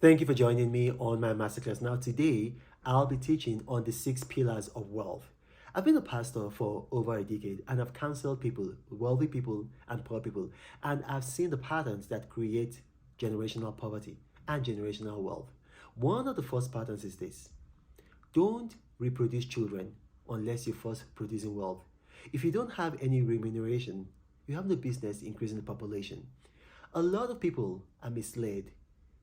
Thank you for joining me on my masterclass. Now, today I'll be teaching on the 6 pillars of wealth. I've been a pastor for over a decade and I've counseled people, wealthy people and poor people, and I've seen the patterns that create generational poverty and generational wealth. One of the first patterns is this: don't reproduce children unless you're first producing wealth. If you don't have any remuneration, you have no business increasing the population. A lot of people are misled.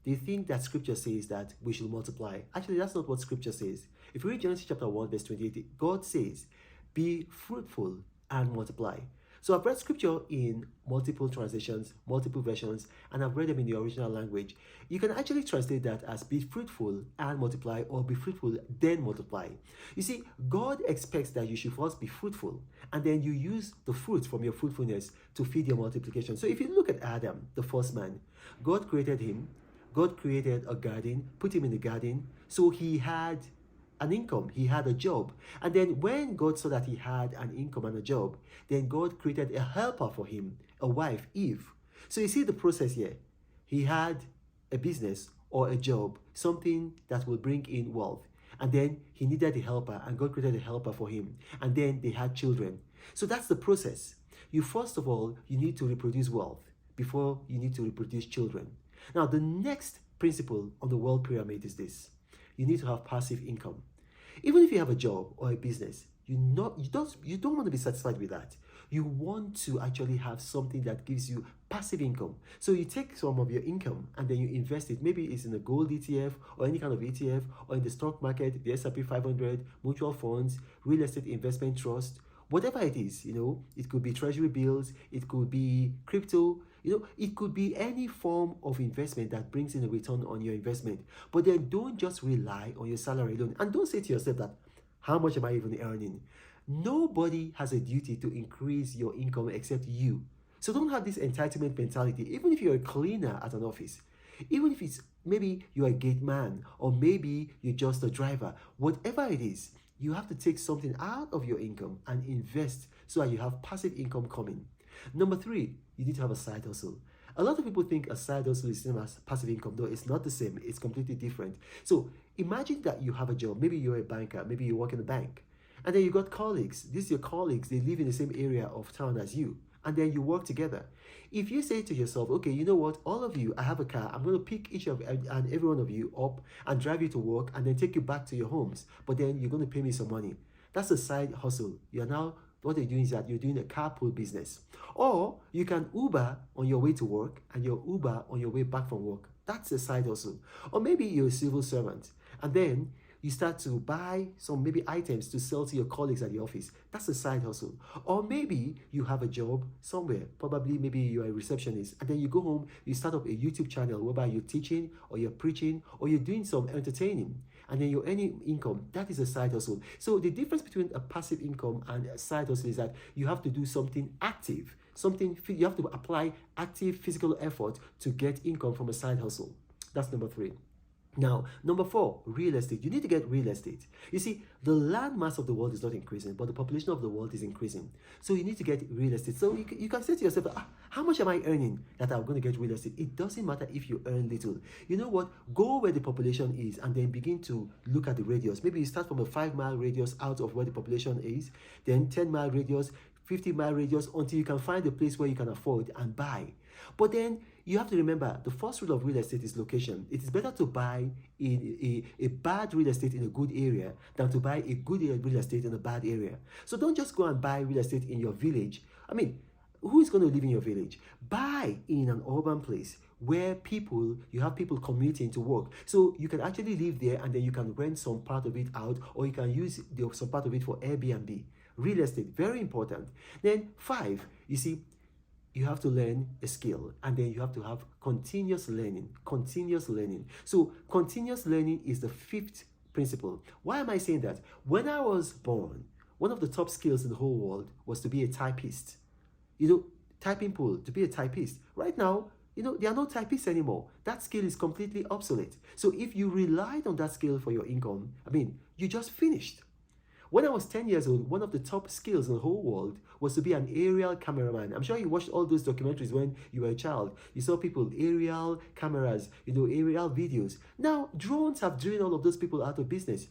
They think that scripture says that we should multiply. Actually, that's not what scripture says. If you read Genesis chapter 1, verse 28, God says, be fruitful and multiply. So I've read scripture in multiple translations, multiple versions, and I've read them in the original language. You can actually translate that as be fruitful and multiply, or be fruitful then multiply. You see, God expects that you should first be fruitful and then you use the fruit from your fruitfulness to feed your multiplication. So if you look at Adam, the first man, God created him. God created a garden, put him in the garden, so he had an income, he had a job. And then when God saw that he had an income and a job, then God created a helper for him, a wife, Eve. So you see the process here. He had a business or a job, something that will bring in wealth. And then he needed a helper, and God created a helper for him. And then they had children. So that's the process. You first of all, you need to reproduce wealth before you need to reproduce children. Now, the next principle on the wealth pyramid is this: you need to have passive income. Even if you have a job or a business, you don't want to be satisfied with that. You want to actually have something that gives you passive income. So you take some of your income and then you invest it. Maybe it's in a gold ETF or any kind of ETF, or in the stock market, the S&P 500, mutual funds, real estate investment trust, whatever it is. It could be treasury bills, it could be crypto, it could be any form of investment that brings in a return on your investment. But then don't just rely on your salary alone. And don't say to yourself that, how much am I even earning? Nobody has a duty to increase your income except you. So don't have this entitlement mentality. Even if you're a cleaner at an office, even if it's maybe you're a gate man, or maybe you're just a driver, whatever it is, you have to take something out of your income and invest so that you have passive income coming. Number 3, you need to have a side hustle. A lot of people think a side hustle is the same as passive income. No, it's not the same. It's completely different. So imagine that you have a job. Maybe you're a banker. Maybe you work in a bank. And then you got colleagues. These are your colleagues. They live in the same area of town as you. And then you work together. If you say to yourself, okay, you know what, all of you, I have a car. I'm going to pick each of and every one of you up and drive you to work and then take you back to your homes. But then you're going to pay me some money. That's a side hustle. What they're doing is that you're doing a carpool business. Or you can Uber on your way to work and you're Uber on your way back from work. That's a side hustle. Or maybe you're a civil servant and then you start to buy some maybe items to sell to your colleagues at the office. That's a side hustle. Or maybe you have a job somewhere. Probably maybe you're a receptionist. And then you go home, you start up a YouTube channel whereby you're teaching or you're preaching or you're doing some entertaining. And then you're earning income. That is a side hustle. So the difference between a passive income and a side hustle is that you have to do something active. You have to apply active physical effort to get income from a side hustle. That's number 3. Now, number 4, real estate. You need to get real estate. You see, the land mass of the world is not increasing, but the population of the world is increasing. So you need to get real estate. So you can say to yourself, how much am I earning that I'm going to get real estate? It doesn't matter if you earn little. You know what? Go where the population is and then begin to look at the radius. Maybe you start from a 5-mile radius out of where the population is, then 10-mile radius, 50-mile radius, until you can find a place where you can afford and buy. But then you have to remember, the first rule of real estate is location. It is better to buy in a bad real estate in a good area than to buy a good real estate in a bad area. So don't just go and buy real estate in your village. I mean, who is going to live in your village? Buy in an urban place where you have people commuting to work. So you can actually live there and then you can rent some part of it out, or you can use some part of it for Airbnb. Real estate, very important. Then 5, you see, you have to learn a skill, and then you have to have continuous learning. So continuous learning is the 5th principle. Why am I saying that? When I was born, one of the top skills in the whole world was to be a typist. Typing pool, to be a typist. Right now, there are no typists anymore. That skill is completely obsolete. So if you relied on that skill for your income, you just finished. When I was 10 years old, one of the top skills in the whole world was to be an aerial cameraman. I'm sure you watched all those documentaries when you were a child. You saw people, aerial cameras, aerial videos. Now, drones have driven all of those people out of business.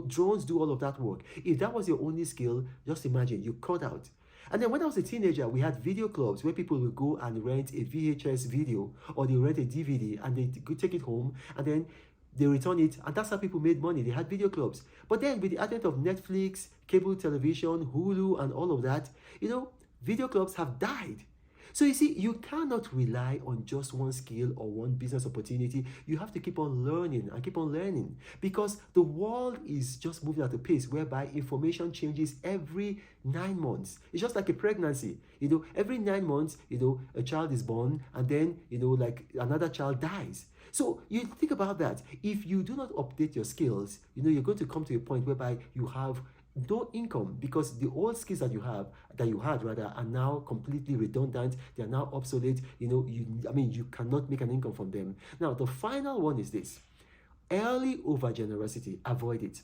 Drones do all of that work. If that was your only skill, just imagine, you cut out. And then when I was a teenager, we had video clubs where people would go and rent a VHS video, or they rent a DVD and they could take it home, and then they return it, and that's how people made money. They had video clubs. But then with the advent of Netflix, cable television, Hulu, and all of that, video clubs have died. So you see, you cannot rely on just one skill or one business opportunity. You have to keep on learning and keep on learning, because the world is just moving at a pace whereby information changes every 9 months. It's just like a pregnancy. Every 9 months, a child is born, and then, like another child dies. So you think about that. If you do not update your skills, you're going to come to a point whereby you have no income, because the old skills that you had are now completely redundant. They are now obsolete. You cannot make an income from them. Now, the final one is this: early overgenerosity. Avoid it.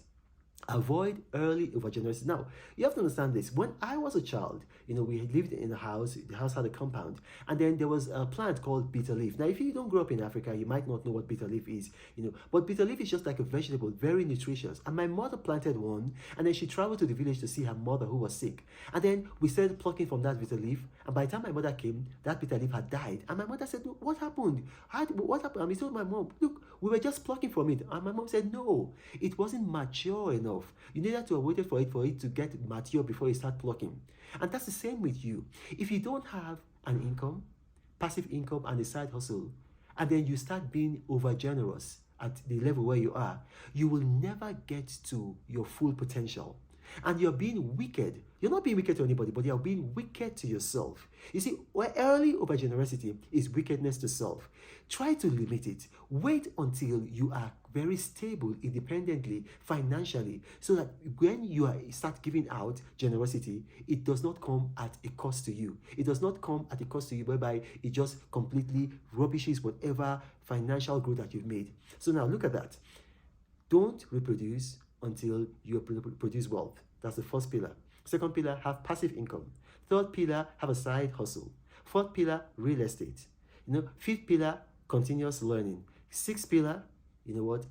Avoid early overgenerosity. Now, you have to understand this. When I was a child, we lived in a house. The house had a compound, and then there was a plant called bitter leaf. Now, if you don't grow up in Africa, you might not know what bitter leaf is. But bitter leaf is just like a vegetable, very nutritious. And my mother planted one, and then she traveled to the village to see her mother who was sick. And then we started plucking from that bitter leaf. And by the time my mother came, that bitter leaf had died. And my mother said, "What happened? What happened?" And we told my mom, "Look, we were just plucking from it." And my mom said, "No, it wasn't mature enough. You needed to have waited for it to get mature before you start plucking." And that's the same with you. If you don't have an income, passive income, and a side hustle, and then you start being overgenerous at the level where you are, you will never get to your full potential. And you're being wicked. You're not being wicked to anybody, but you're being wicked to yourself. You see, early overgenerosity is wickedness to self. Try to limit it. Wait until you are very stable independently, financially, so that when you start giving out generosity, it does not come at a cost to you. It does not come at a cost to you whereby it just completely rubbishes whatever financial growth that you've made. So now look at that. Don't reproduce until you produce wealth. That's the first pillar. Second pillar, have passive income. Third pillar, have a side hustle. Fourth pillar, real estate. Fifth pillar, continuous learning. Sixth pillar,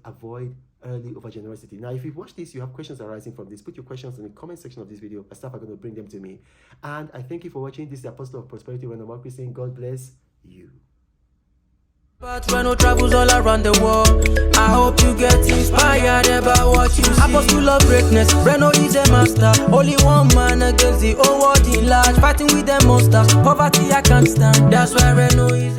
avoid early overgenerosity. Now, if you've watched this, you have questions arising from this, put your questions in the comment section of this video. My staff are going to bring them to me. And I thank you for watching. This is the Apostle of Prosperity, Reno Mark, saying God bless you. But Reno travels all around the world. I hope you get inspired about what you see. Apostle of greatness, Reno is a master. Only one man against the whole world in large. Fighting with the monsters, poverty I can't stand. That's why Reno is